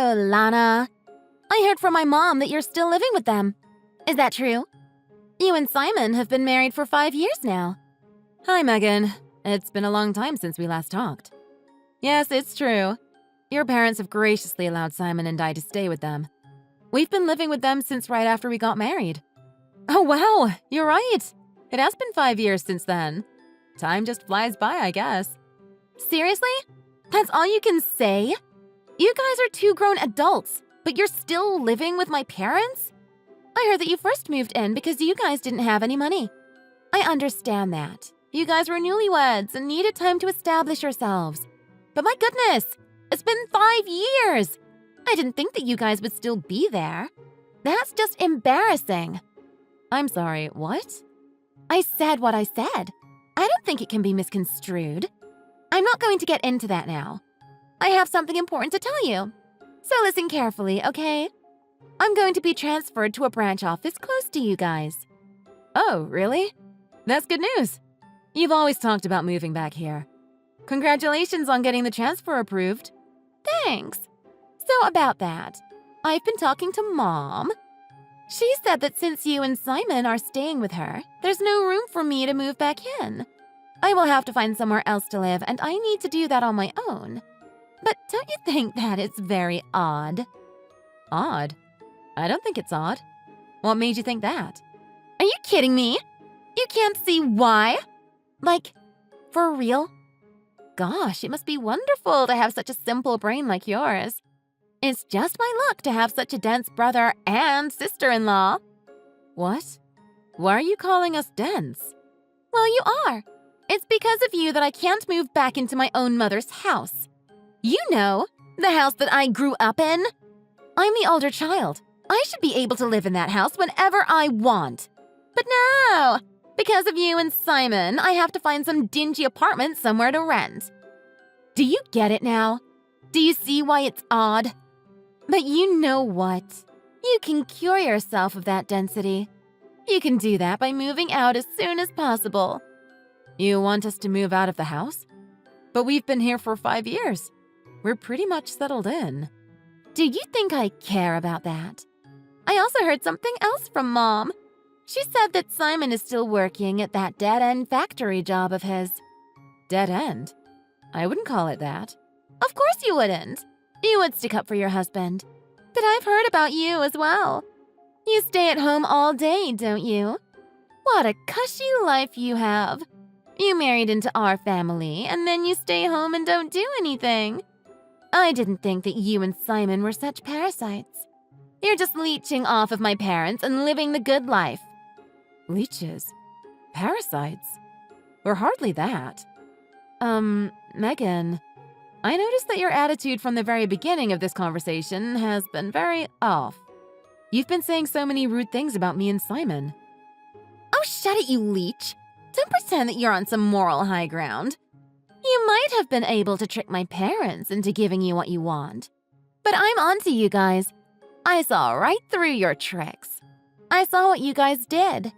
Oh, Lana. I heard from my mom that you're still living with them. Is that true? You and Simon have been married for 5 years now. Hi, Megan. It's been a long time since we last talked. Yes, it's true. Your parents have graciously allowed Simon and I to stay with them. We've been living with them since right after we got married. Oh, wow, you're right. It has been 5 years since then. Time just flies by, I guess. Seriously? That's all you can say? You guys are 2 grown adults, but you're still living with my parents? I heard that you first moved in because you guys didn't have any money. I understand that. You guys were newlyweds and needed time to establish yourselves. But my goodness, it's been 5 years! I didn't think that you guys would still be there. That's just embarrassing. I'm sorry, what? I said what I said. I don't think it can be misconstrued. I'm not going to get into that now. I have something important to tell you. So listen carefully, okay? I'm going to be transferred to a branch office close to you guys. Oh, really? That's good news. You've always talked about moving back here. Congratulations on getting the transfer approved. Thanks. So about that, I've been talking to Mom. She said that since you and Simon are staying with her, there's no room for me to move back in. I will have to find somewhere else to live, and I need to do that on my own. But don't you think that it's very odd? Odd? I don't think it's odd. What made you think that? Are you kidding me? You can't see why? Like, for real? Gosh, it must be wonderful to have such a simple brain like yours. It's just my luck to have such a dense brother and sister-in-law. What? Why are you calling us dense? Well, you are. It's because of you that I can't move back into my own mother's house. You know, the house that I grew up in. I'm the older child. I should be able to live in that house whenever I want. But no, because of you and Simon, I have to find some dingy apartment somewhere to rent. Do you get it now? Do you see why it's odd? But you know what? You can cure yourself of that density. You can do that by moving out as soon as possible. You want us to move out of the house? But we've been here for 5 years. We're pretty much settled in. Do you think I care about that? I also heard something else from Mom. She said that Simon is still working at that dead-end factory job of his. Dead end? I wouldn't call it that. Of course you wouldn't. You would stick up for your husband. But I've heard about you as well. You stay at home all day, don't you? What a cushy life you have. You married into our family, and then you stay home and don't do anything. I didn't think that you and Simon were such parasites. You're just leeching off of my parents and living the good life. Leeches? Parasites? We're hardly that. Megan, I noticed that your attitude from the very beginning of this conversation has been very off. You've been saying so many rude things about me and Simon. Oh, shut it, you leech. Don't pretend that you're on some moral high ground. You might have been able to trick my parents into giving you what you want. But I'm onto you guys. I saw right through your tricks. I saw what you guys did.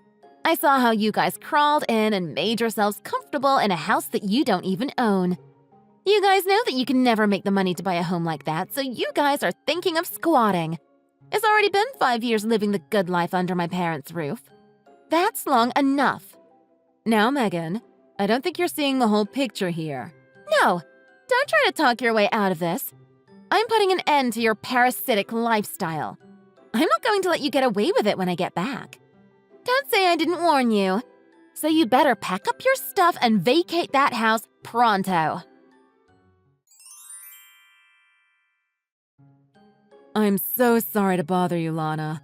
I saw how you guys crawled in and made yourselves comfortable in a house that you don't even own. You guys know that you can never make the money to buy a home like that, so you guys are thinking of squatting. It's already been 5 years living the good life under my parents' roof. That's long enough. Now, Megan, I don't think you're seeing the whole picture here. No, don't try to talk your way out of this. I'm putting an end to your parasitic lifestyle. I'm not going to let you get away with it when I get back. Don't say I didn't warn you. So you better pack up your stuff and vacate that house pronto. I'm so sorry to bother you, Lana.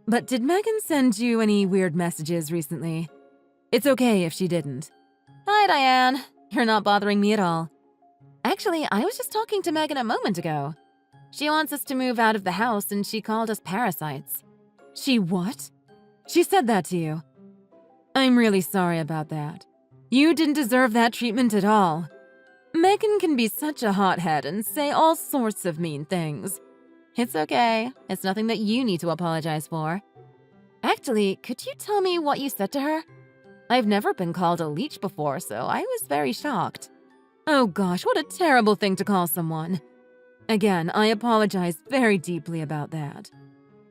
But did Megan send you any weird messages recently? It's okay if she didn't. Hi, Diane. You're not bothering me at all. Actually, I was just talking to Megan a moment ago. She wants us to move out of the house and she called us parasites. She what? She said that to you? I'm really sorry about that. You didn't deserve that treatment at all. Megan can be such a hothead and say all sorts of mean things. It's okay. It's nothing that you need to apologize for. Actually, could you tell me what you said to her? I've never been called a leech before, so I was very shocked. Oh gosh, what a terrible thing to call someone. Again, I apologize very deeply about that.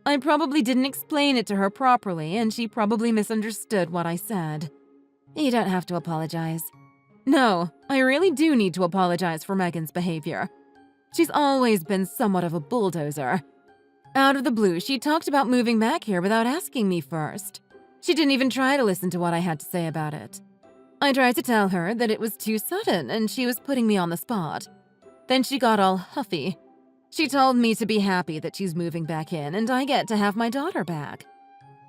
I probably didn't explain it to her properly, and she probably misunderstood what I said. You don't have to apologize. No, I really do need to apologize for Megan's behavior. She's always been somewhat of a bulldozer. Out of the blue, she talked about moving back here without asking me first. She didn't even try to listen to what I had to say about it. I tried to tell her that it was too sudden and she was putting me on the spot. Then she got all huffy. She told me to be happy that she's moving back in and I get to have my daughter back.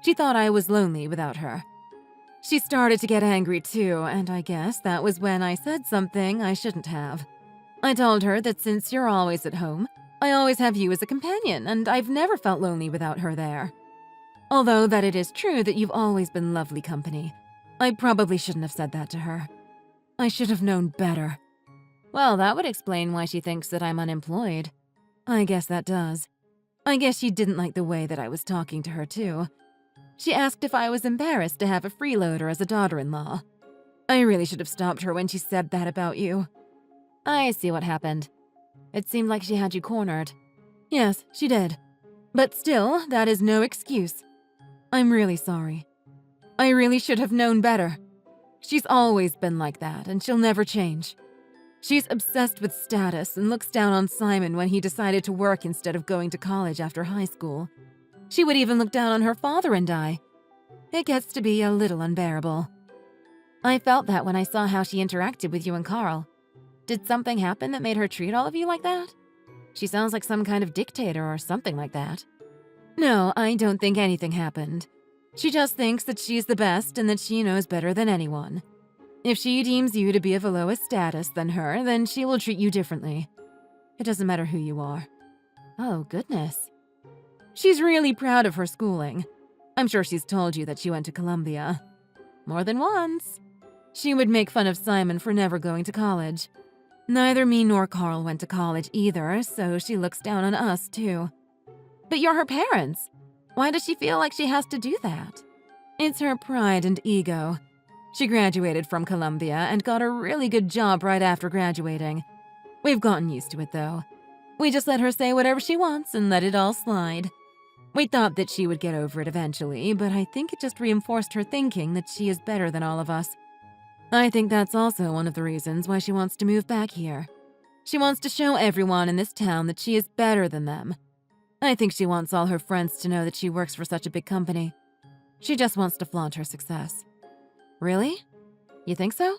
She thought I was lonely without her. She started to get angry too, and I guess that was when I said something I shouldn't have. I told her that since you're always at home, I always have you as a companion, and I've never felt lonely without her there. Although that it is true that you've always been lovely company, I probably shouldn't have said that to her. I should have known better. Well, that would explain why she thinks that I'm unemployed. I guess that does. I guess she didn't like the way that I was talking to her, too. She asked if I was embarrassed to have a freeloader as a daughter-in-law. I really should have stopped her when she said that about you. I see what happened. It seemed like she had you cornered. Yes, she did. But still, that is no excuse. I'm really sorry. I really should have known better. She's always been like that, and she'll never change. She's obsessed with status and looks down on Simon when he decided to work instead of going to college after high school. She would even look down on her father and I. It gets to be a little unbearable. I felt that when I saw how she interacted with you and Carl. Did something happen that made her treat all of you like that? She sounds like some kind of dictator or something like that. No, I don't think anything happened. She just thinks that she's the best and that she knows better than anyone. If she deems you to be of a lower status than her, then she will treat you differently. It doesn't matter who you are. Oh, goodness. She's really proud of her schooling. I'm sure she's told you that she went to Columbia. More than once. She would make fun of Simon for never going to college. Neither me nor Carl went to college either, so she looks down on us, too. But you're her parents. Why does she feel like she has to do that? It's her pride and ego. She graduated from Columbia and got a really good job right after graduating. We've gotten used to it, though. We just let her say whatever she wants and let it all slide. We thought that she would get over it eventually, but I think it just reinforced her thinking that she is better than all of us. I think that's also one of the reasons why she wants to move back here. She wants to show everyone in this town that she is better than them. I think she wants all her friends to know that she works for such a big company. She just wants to flaunt her success. Really? You think so?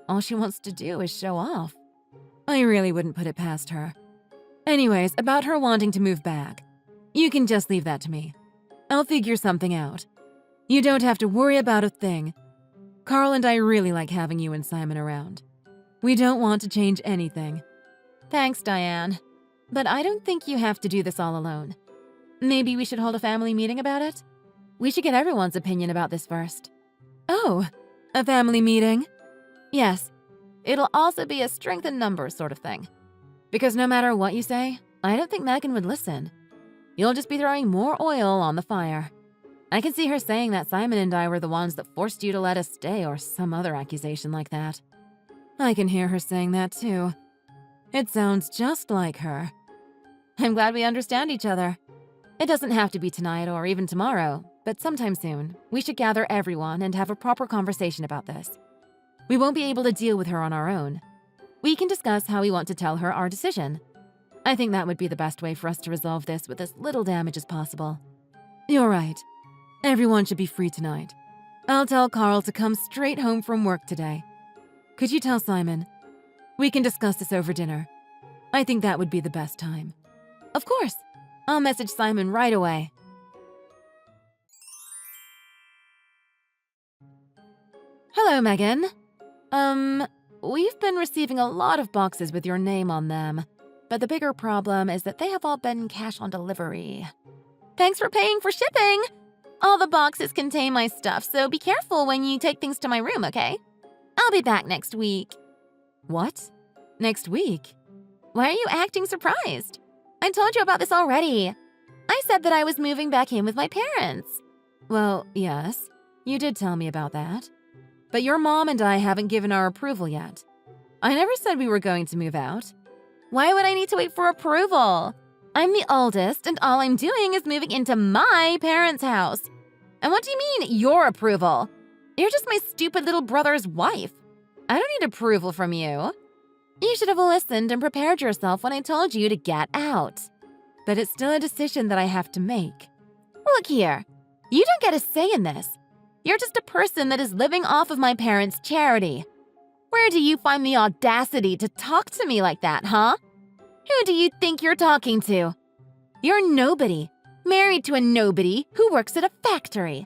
All she wants to do is show off. I really wouldn't put it past her. Anyways, about her wanting to move back. You can just leave that to me. I'll figure something out. You don't have to worry about a thing. Carl and I really like having you and Simon around. We don't want to change anything. Thanks, Diane. But I don't think you have to do this all alone. Maybe we should hold a family meeting about it? We should get everyone's opinion about this first. Oh, a family meeting? Yes. It'll also be a strength in numbers sort of thing. Because no matter what you say, I don't think Megan would listen. You'll just be throwing more oil on the fire. I can see her saying that Simon and I were the ones that forced you to let us stay or some other accusation like that. I can hear her saying that too. It sounds just like her. I'm glad we understand each other. It doesn't have to be tonight or even tomorrow, but sometime soon, we should gather everyone and have a proper conversation about this. We won't be able to deal with her on our own. We can discuss how we want to tell her our decision. I think that would be the best way for us to resolve this with as little damage as possible. You're right. Everyone should be free tonight. I'll tell Carl to come straight home from work today. Could you tell Simon? We can discuss this over dinner. I think that would be the best time. Of course. I'll message Simon right away. Hello, Megan. We've been receiving a lot of boxes with your name on them, but the bigger problem is that they have all been cash on delivery. Thanks for paying for shipping! All the boxes contain my stuff, so be careful when you take things to my room, okay? I'll be back next week. What? Next week? Why are you acting surprised? I told you about this already. I said that I was moving back in with my parents. Well, yes, you did tell me about that. But your mom and I haven't given our approval yet. I never said we were going to move out. Why would I need to wait for approval? I'm the oldest, and all I'm doing is moving into my parents' house. And what do you mean, your approval? You're just my stupid little brother's wife. I don't need approval from you. You should have listened and prepared yourself when I told you to get out. But it's still a decision that I have to make. Look here, you don't get a say in this. You're just a person that is living off of my parents' charity. Where do you find the audacity to talk to me like that, huh? Who do you think you're talking to? You're nobody, married to a nobody who works at a factory.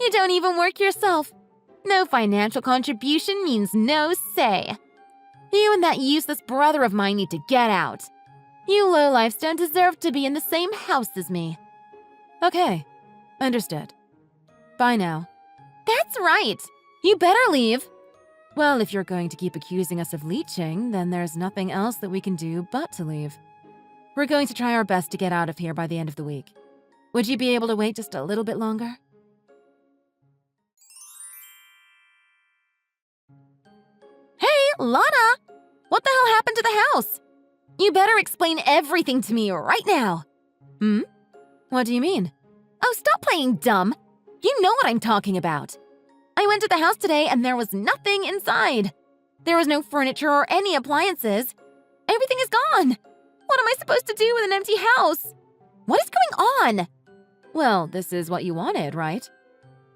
You don't even work yourself. No financial contribution means no say. You and that useless brother of mine need to get out. You lowlifes don't deserve to be in the same house as me. Okay, understood. Bye now. That's right. You better leave. Well, if you're going to keep accusing us of leeching, then there's nothing else that we can do but to leave. We're going to try our best to get out of here by the end of the week. Would you be able to wait just a little bit longer? Hey, Lana! What the hell happened to the house? You better explain everything to me right now. What do you mean? Oh, stop playing dumb. You know what I'm talking about. I went to the house today and there was nothing inside. There was no furniture or any appliances. Everything is gone. What am I supposed to do with an empty house? What is going on? Well, this is what you wanted, right?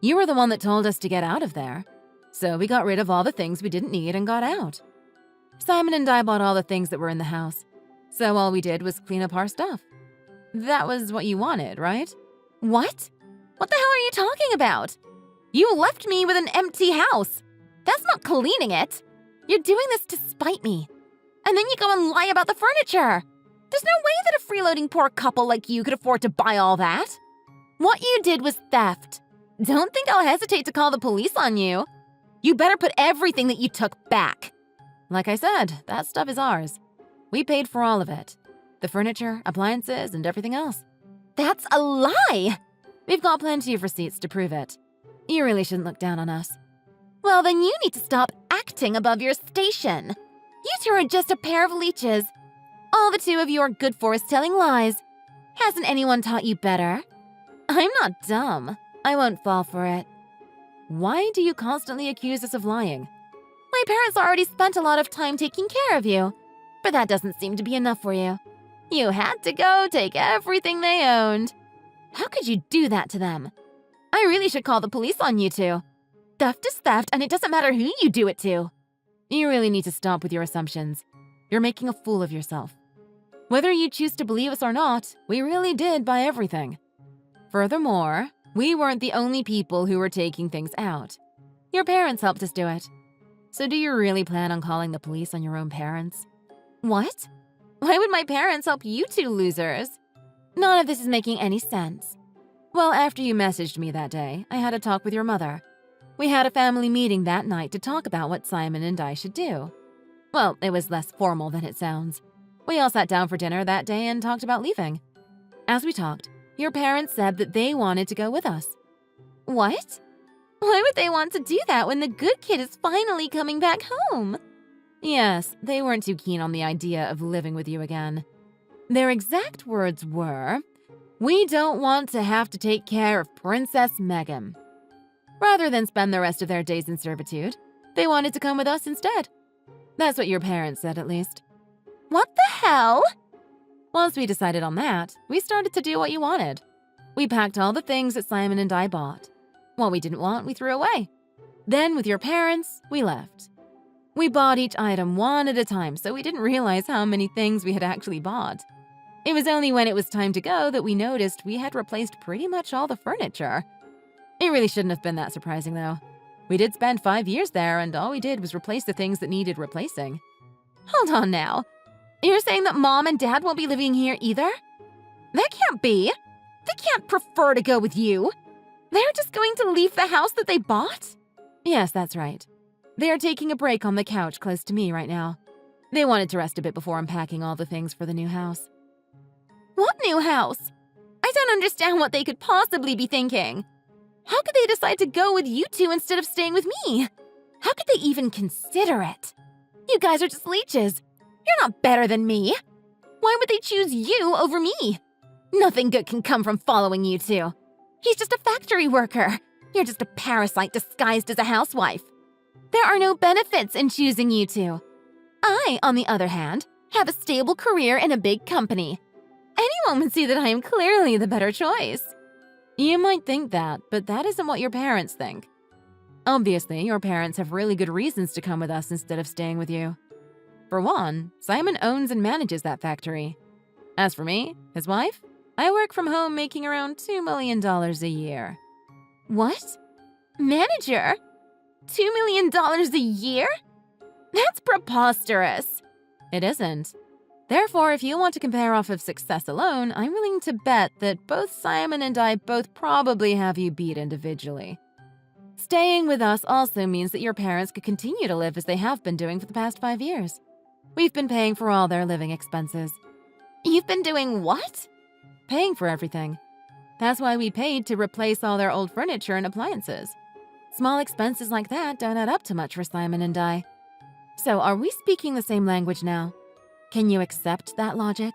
You were the one that told us to get out of there. So we got rid of all the things we didn't need and got out. Simon and I bought all the things that were in the house. So all we did was clean up our stuff. That was what you wanted, right? What? What the hell are you talking about? You left me with an empty house. That's not cleaning it. You're doing this to spite me. And then you go and lie about the furniture. There's no way that a freeloading poor couple like you could afford to buy all that. What you did was theft. Don't think I'll hesitate to call the police on you. You better put everything that you took back. Like I said, that stuff is ours. We paid for all of it. The furniture, appliances, and everything else. That's a lie! We've got plenty of receipts to prove it. You really shouldn't look down on us. Well, then you need to stop acting above your station. You two are just a pair of leeches. All the two of you are good for is telling lies. Hasn't anyone taught you better? I'm not dumb. I won't fall for it. Why do you constantly accuse us of lying? My parents already spent a lot of time taking care of you, but that doesn't seem to be enough for you. You had to go take everything they owned. How could you do that to them? I really should call the police on you two. Theft is theft, and it doesn't matter who you do it to. You really need to stop with your assumptions. You're making a fool of yourself. Whether you choose to believe us or not, we really did buy everything. Furthermore, we weren't the only people who were taking things out. Your parents helped us do it. So do you really plan on calling the police on your own parents? What? Why would my parents help you two losers? None of this is making any sense. Well, after you messaged me that day, I had a talk with your mother. We had a family meeting that night to talk about what Simon and I should do. Well, it was less formal than it sounds. We all sat down for dinner that day and talked about leaving. As we talked, your parents said that they wanted to go with us. What? Why would they want to do that when the good kid is finally coming back home? Yes, they weren't too keen on the idea of living with you again. Their exact words were, "We don't want to have to take care of Princess Megan." Rather than spend the rest of their days in servitude, they wanted to come with us instead. That's what your parents said, at least. What the hell? Once we decided on that, we started to do what you wanted. We packed all the things that Simon and I bought. What we didn't want, we threw away. Then, with your parents, we left. We bought each item one at a time, so we didn't realize how many things we had actually bought. It was only when it was time to go that we noticed we had replaced pretty much all the furniture. It really shouldn't have been that surprising, though. We did spend 5 years there, and all we did was replace the things that needed replacing. Hold on now. You're saying that Mom and Dad won't be living here either? That can't be. They can't prefer to go with you. They're just going to leave the house that they bought? Yes, that's right. They are taking a break on the couch close to me right now. They wanted to rest a bit before unpacking all the things for the new house. What new house? I don't understand what they could possibly be thinking. How could they decide to go with you two instead of staying with me? How could they even consider it? You guys are just leeches. You're not better than me. Why would they choose you over me? Nothing good can come from following you two. He's just a factory worker. You're just a parasite disguised as a housewife. There are no benefits in choosing you two. I, on the other hand, have a stable career in a big company. Anyone would see that I am clearly the better choice. You might think that, but that isn't what your parents think. Obviously, your parents have really good reasons to come with us instead of staying with you. For one, Simon owns and manages that factory. As for me, his wife, I work from home making around $2 million a year. What? Manager? $2 million a year? That's preposterous. It isn't. Therefore, if you want to compare off of success alone, I'm willing to bet that both Simon and I both probably have you beat individually. Staying with us also means that your parents could continue to live as they have been doing for the past 5 years. We've been paying for all their living expenses. You've been doing what? Paying for everything. That's why we paid to replace all their old furniture and appliances. Small expenses like that don't add up to much for Simon and I. So are we speaking the same language now? Can you accept that logic?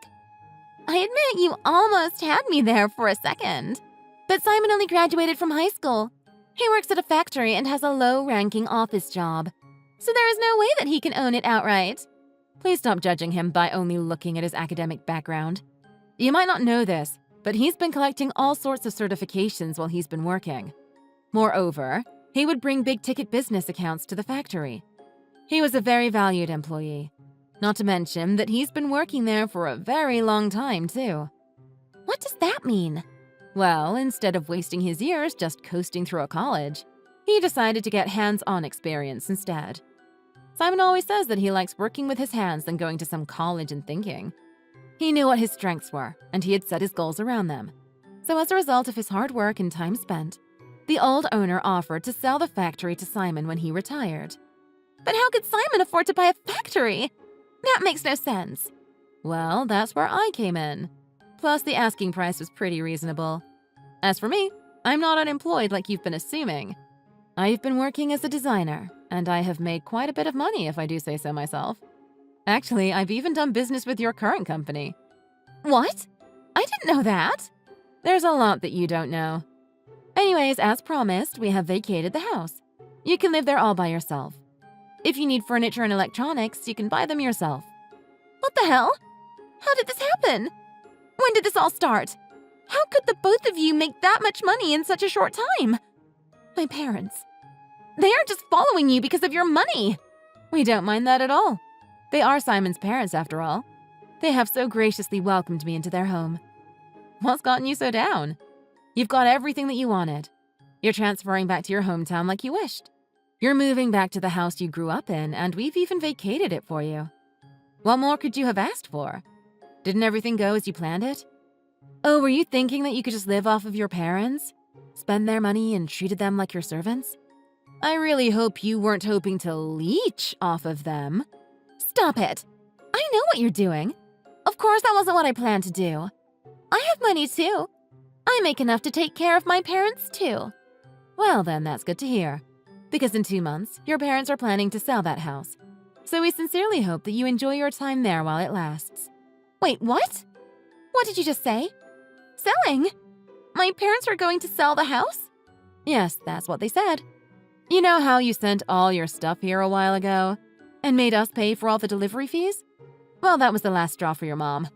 I admit you almost had me there for a second. But Simon only graduated from high school. He works at a factory and has a low-ranking office job. So there is no way that he can own it outright. Please stop judging him by only looking at his academic background. You might not know this, but he's been collecting all sorts of certifications while he's been working. Moreover, he would bring big-ticket business accounts to the factory. He was a very valued employee. Not to mention that he's been working there for a very long time, too. What does that mean? Well, instead of wasting his years just coasting through a college, he decided to get hands-on experience instead. Simon always says that he likes working with his hands than going to some college and thinking. He knew what his strengths were, and he had set his goals around them. So as a result of his hard work and time spent, the old owner offered to sell the factory to Simon when he retired. But how could Simon afford to buy a factory? That makes no sense. Well, that's where I came in. Plus, the asking price was pretty reasonable. As for me, I'm not unemployed like you've been assuming. I've been working as a designer, and I have made quite a bit of money if I do say so myself. Actually, I've even done business with your current company. What? I didn't know that. There's a lot that you don't know. Anyways, as promised, we have vacated the house. You can live there all by yourself. If you need furniture and electronics, you can buy them yourself. What the hell? How did this happen? When did this all start? How could the both of you make that much money in such a short time? My parents. They aren't just following you because of your money. We don't mind that at all. They are Simon's parents, after all. They have so graciously welcomed me into their home. What's gotten you so down? You've got everything that you wanted. You're transferring back to your hometown like you wished. You're moving back to the house you grew up in, and we've even vacated it for you. What more could you have asked for? Didn't everything go as you planned it? Oh, were you thinking that you could just live off of your parents? Spend their money and treated them like your servants? I really hope you weren't hoping to leech off of them. Stop it! I know what you're doing. Of course, that wasn't what I planned to do. I have money too. I make enough to take care of my parents too. Well then, that's good to hear. Because in 2 months, your parents are planning to sell that house. So we sincerely hope that you enjoy your time there while it lasts. Wait, what? What did you just say? Selling? My parents are going to sell the house? Yes, that's what they said. You know how you sent all your stuff here a while ago and made us pay for all the delivery fees? Well, that was the last straw for your mom.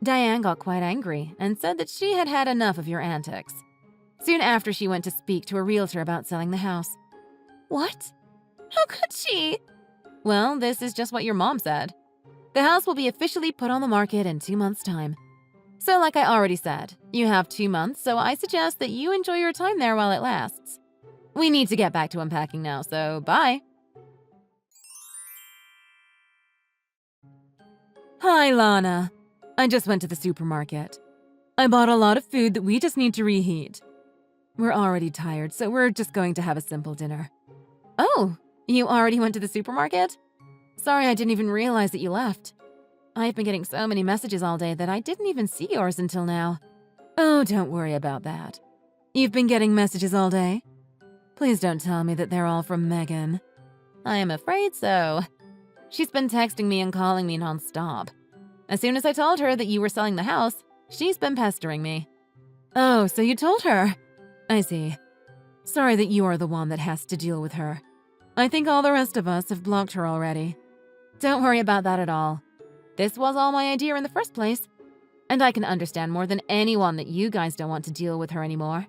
Diane got quite angry and said that she had had enough of your antics. Soon after, she went to speak to a realtor about selling the house. What? How could she? Well, this is just what your mom said. The house will be officially put on the market in 2 months' time. So like I already said, you have 2 months, so I suggest that you enjoy your time there while it lasts. We need to get back to unpacking now, so bye. Hi, Lana. I just went to the supermarket. I bought a lot of food that we just need to reheat. We're already tired, so we're just going to have a simple dinner. Oh, you already went to the supermarket? Sorry, I didn't even realize that you left. I've been getting so many messages all day that I didn't even see yours until now. Oh, don't worry about that. You've been getting messages all day? Please don't tell me that they're all from Megan. I am afraid so. She's been texting me and calling me nonstop. As soon as I told her that you were selling the house, she's been pestering me. Oh, so you told her? I see. Sorry that you are the one that has to deal with her. I think all the rest of us have blocked her already. Don't worry about that at all. This was all my idea in the first place. And I can understand more than anyone that you guys don't want to deal with her anymore.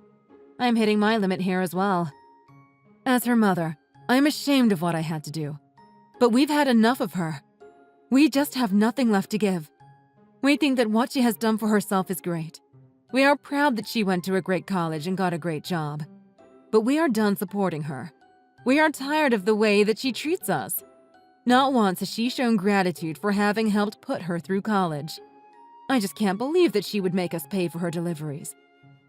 I'm hitting my limit here as well. As her mother, I'm ashamed of what I had to do. But we've had enough of her. We just have nothing left to give. We think that what she has done for herself is great. We are proud that she went to a great college and got a great job. But we are done supporting her. We are tired of the way that she treats us. Not once has she shown gratitude for having helped put her through college. I just can't believe that she would make us pay for her deliveries.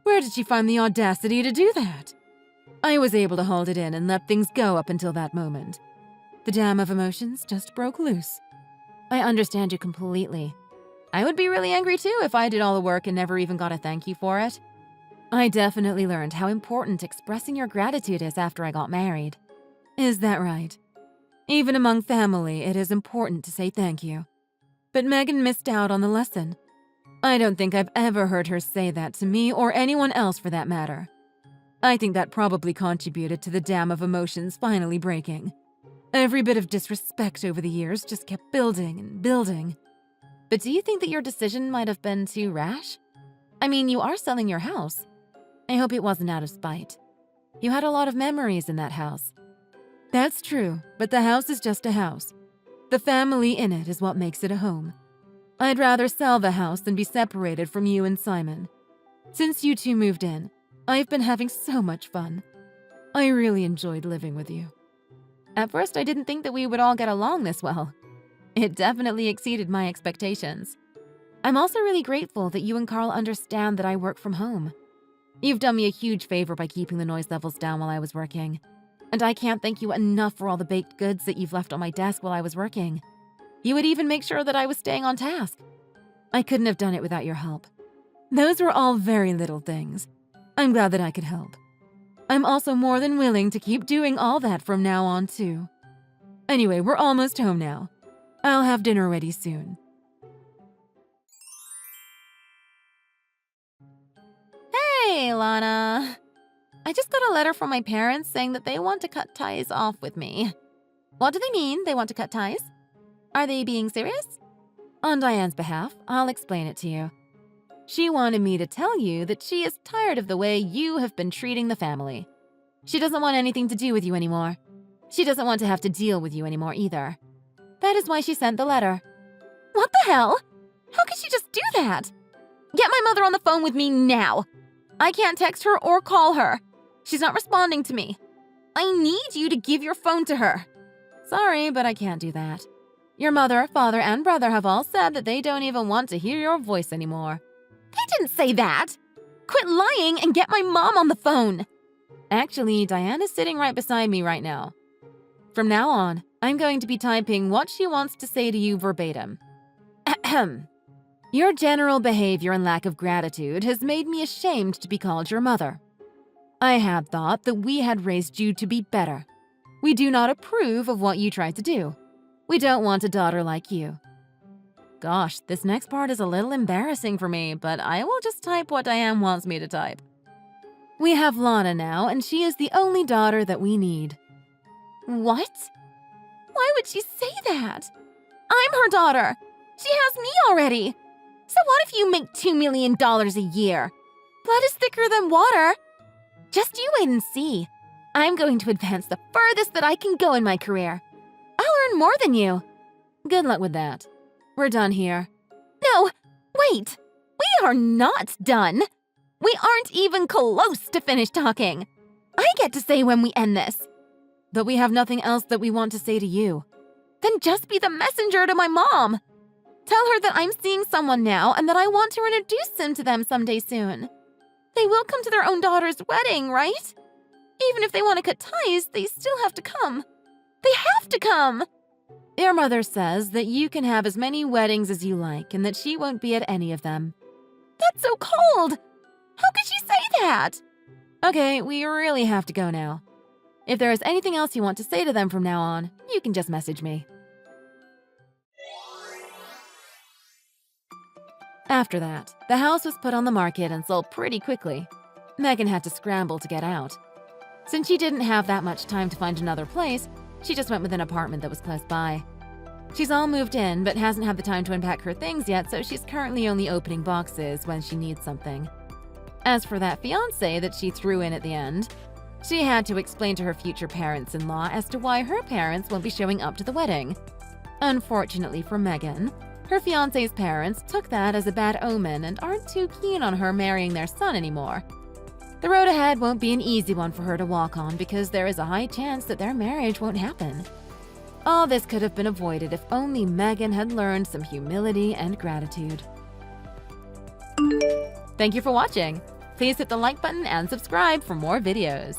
Where did she find the audacity to do that? I was able to hold it in and let things go up until that moment. The dam of emotions just broke loose. I understand you completely. I would be really angry too if I did all the work and never even got a thank you for it. I definitely learned how important expressing your gratitude is after I got married. Is that right? Even among family, it is important to say thank you. But Megan missed out on the lesson. I don't think I've ever heard her say that to me or anyone else for that matter. I think that probably contributed to the dam of emotions finally breaking. Every bit of disrespect over the years just kept building and building. But do you think that your decision might have been too rash? I mean, you are selling your house. I hope it wasn't out of spite. You had a lot of memories in that house. That's true, but the house is just a house. The family in it is what makes it a home. I'd rather sell the house than be separated from you and Simon. Since you two moved in, I've been having so much fun. I really enjoyed living with you. At first, I didn't think that we would all get along this well. It definitely exceeded my expectations. I'm also really grateful that you and Carl understand that I work from home. You've done me a huge favor by keeping the noise levels down while I was working. And I can't thank you enough for all the baked goods that you've left on my desk while I was working. You would even make sure that I was staying on task. I couldn't have done it without your help. Those were all very little things. I'm glad that I could help. I'm also more than willing to keep doing all that from now on, too. Anyway, we're almost home now. I'll have dinner ready soon. Hey, Lana. I just got a letter from my parents saying that they want to cut ties off with me. What do they mean, they want to cut ties? Are they being serious? On Diane's behalf, I'll explain it to you. She wanted me to tell you that she is tired of the way you have been treating the family. She doesn't want anything to do with you anymore. She doesn't want to have to deal with you anymore either. That is why she sent the letter. What the hell? How could she just do that? Get my mother on the phone with me now. I can't text her or call her. She's not responding to me. I need you to give your phone to her. Sorry, but I can't do that. Your mother, father, and brother have all said that they don't even want to hear your voice anymore. They didn't say that. Quit lying and get my mom on the phone. Actually, Diane is sitting right beside me right now. From now on, I'm going to be typing what she wants to say to you verbatim. Ahem. Your general behavior and lack of gratitude has made me ashamed to be called your mother. I had thought that we had raised you to be better. We do not approve of what you tried to do. We don't want a daughter like you. Gosh, this next part is a little embarrassing for me, but I will just type what Diane wants me to type. We have Lana now, and she is the only daughter that we need. What? Why would she say that? I'm her daughter. She has me already. So what if you make $2 million a year? Blood is thicker than water. Just you wait and see. I'm going to advance the furthest that I can go in my career. I'll earn more than you. Good luck with that. We're done here. No, wait. We are not done. We aren't even close to finish talking. I get to say when we end this. But we have nothing else that we want to say to you. Then just be the messenger to my mom. Tell her that I'm seeing someone now and that I want to introduce him to them someday soon. They will come to their own daughter's wedding, right? Even if they want to cut ties, they still have to come. They have to come! Your mother says that you can have as many weddings as you like and that she won't be at any of them. That's so cold! How could she say that? Okay, we really have to go now. If there is anything else you want to say to them from now on, you can just message me. After that, the house was put on the market and sold pretty quickly. Megan had to scramble to get out. Since she didn't have that much time to find another place, she just went with an apartment that was close by. She's all moved in, but hasn't had the time to unpack her things yet, so she's currently only opening boxes when she needs something. As for that fiancé that she threw in at the end, she had to explain to her future parents-in-law as to why her parents won't be showing up to the wedding. Unfortunately for Megan, her fiancé's parents took that as a bad omen and aren't too keen on her marrying their son anymore. The road ahead won't be an easy one for her to walk on because there is a high chance that their marriage won't happen. All this could have been avoided if only Megan had learned some humility and gratitude. Thank you for watching. Please hit the like button and subscribe for more videos.